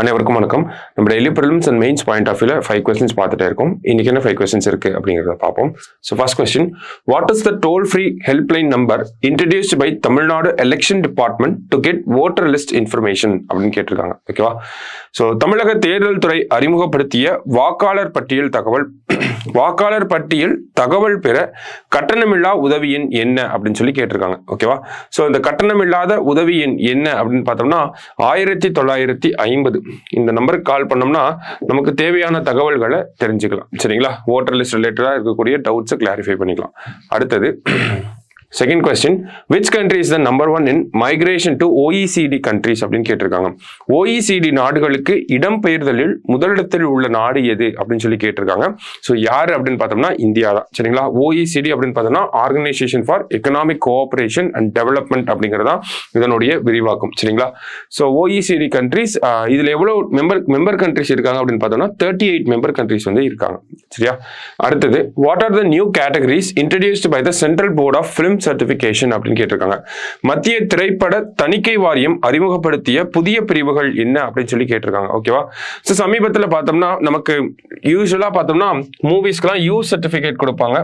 அனைவருக்கும் வணக்கம். நம்ம daily prelims and mains point of வியூல 5 கொஸ்டின்ஸ் பார்த்துட்டே இருக்கோம். இன்னைக்கு என்ன 5 கொஸ்டின்ஸ் இருக்கு அப்படிங்கிறத பார்ப்போம். So first question, what is the toll free helpline number introduced by Tamil Nadu election department to get voter list information அப்படின்னு கேட்டிருக்காங்க. ஓகேவா? ஸோ தமிழக தேர்தல் துறை அறிமுகப்படுத்திய வாக்காளர் பட்டியல் தகவல் பெற கட்டணமில்லா உதவி எண் என்ன அப்படின்னு சொல்லி கேட்டிருக்காங்க. ஓகேவா? ஸோ இந்த கட்டணமில்லாத உதவி எண் என்ன அப்படின்னு பார்த்தோம்னா 1950. இந்த நம்பருக்கு கால் பண்ணோம்னா நமக்கு தேவையான தகவல்களை தெரிஞ்சுக்கலாம். சரிங்களா? ஓட்டர் லிஸ்ட் ரிலேட்டடா இருக்கக்கூடிய டவுட்ஸை கிளாரிஃபை பண்ணிக்கலாம். அடுத்தது second question, which country is the number 1 in migration to OECD countries அப்படின்னு கேட்டிருக்காங்க. OECD நாடுகளுக்கு இடம்பெயர்தலில் முதலிடத்தில் உள்ள நாடு எது அப்படின்னு சொல்லி கேட்டிருக்காங்க. ஸோ யாரு அப்படின்னு பார்த்தோம்னா இந்தியா தான். சரிங்களா? OECD அப்படின்னு பார்த்தோம்னா organisation for economic cooperation and development அப்படிங்கிறதா இதனுடைய விரிவாக்கம். சரிங்களா? ஸோ OECD கண்ட்ரிஸ் இதுல எவ்வளவு மெம்பர் கண்ட்ரிஸ் இருக்காங்க அப்படின்னு பார்த்தோம்னா 38 மெம்பர் கண்ட்ரிஸ் வந்து இருக்காங்க. சரியா? அடுத்தது, what are the new categories introduced by the central board of film certification அப்படின்னு கேட்டிருக்காங்க. மத்திய திரைப்பட தணிக்கை வாரியம் அறிமுகப்படுத்திய புதிய பிரிவுகள் என்ன அப்படின்னு சொல்லி கேட்டிருக்காங்க. ஓகேவா? ஸோ சமீபத்தில் பார்த்தோம்னா நமக்கு யூஸ்வலா பார்த்தோம்னா மூவிஸ்க்குலாம் யூ சர்டிபிகேட் கொடுப்பாங்க,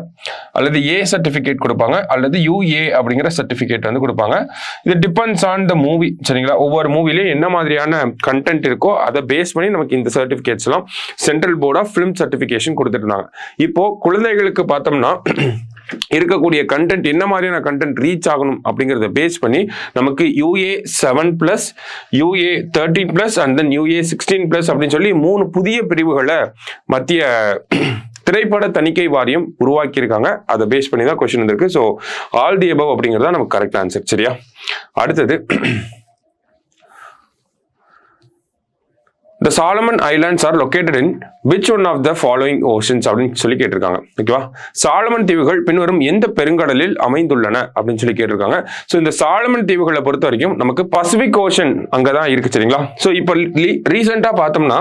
அல்லது ஏ சர்டிபிகேட் கொடுப்பாங்க, அல்லது UA அப்படிங்கிற சர்டிபிகேட் வந்து கொடுப்பாங்க. இது டிபெண்ட்ஸ் ஆன் த மூவி. சரிங்களா? ஒவ்வொரு மூவிலையும் என்ன மாதிரியான கண்டென்ட் இருக்கோ அதை பேஸ் பண்ணி நமக்கு இந்த சர்டிபிகேட்ஸ் எல்லாம் central board of film certification கொடுத்துட்டு இருந்தாங்க. இப்போ குழந்தைகளுக்கு பார்த்தோம்னா இருக்கக்கூடிய கண்டென்ட் என்ன மாதிரியான கண்டென்ட் ரீச் ஆகணும் அப்படிங்கறத பேஸ் பண்ணி நமக்கு UA7+, UA13+ and then UA16+ அப்படின்னு சொல்லி 3 புதிய பிரிவுகளை மத்திய திரைப்பட தணிக்கை வாரியம் உருவாக்கி இருக்காங்க. அதை பேஸ் பண்ணி தான் கொஸ்டின் வந்திருக்கு. ஸோ ஆல் தி அபவ் அப்படிங்கிறதா நமக்கு கரெக்ட் ஆன்சர். சரியா? அடுத்தது, The Solomon Islands are located in which one of the following oceans அப்படின்னு சொல்லி கேட்டிருக்காங்க. ஓகேவா? சாலமன் தீவுகள் பின்வரும் எந்த பெருங்கடலில் அமைந்துள்ளன அப்படின்னு சொல்லி கேட்டிருக்காங்க. ஸோ இந்த சாலமன் தீவுகளை பொறுத்த வரைக்கும் நமக்கு பசிபிக் ஓஷன் அங்கதான் இருக்கு. சரிங்களா? ஸோ இப்போ ரீசெண்டா பார்த்தோம்னா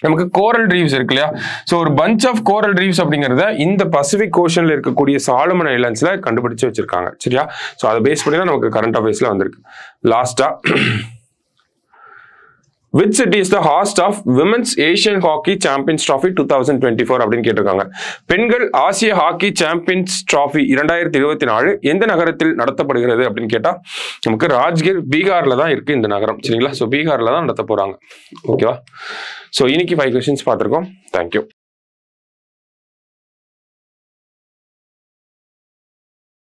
நமக்கு கோரல் ரீவ்ஸ் இருக்கு இல்லையா? ஸோ ஒரு பஞ்ச் ஆஃப் கோரல் ரீவ்ஸ் அப்படிங்கிறத இந்த பசிபிக் ஓஷன்ல இருக்கக்கூடிய சாலமன் ஐலாண்ட்ஸ்ல கண்டுபிடிச்சு வச்சிருக்காங்க. சரியா? ஸோ அதை பேஸ் பண்ணி தான் நமக்கு கரண்ட் அஃபேர்ஸ்ல வந்திருக்கு. லாஸ்டா, which city is the host of Women's Asian Hockey Champions Trophy 2024 அப்படின்னு கேட்டிருக்காங்க. பெண்கள் ஆசிய ஹாக்கி சாம்பியன்ஸ் டிராஃபி 2024 எந்த நகரத்தில் நடத்தப்படுகிறது அப்படின்னு கேட்டா நமக்கு ராஜ்கிர், பீகார்ல தான் இருக்கு இந்த நகரம். சரிங்களா? ஸோ பீகார்ல தான் நடத்த போறாங்க. ஓகேவா? ஸோ இன்னைக்கு 5 கொஸ்டின்ஸ் பார்த்துருக்கோம். தேங்க்யூ.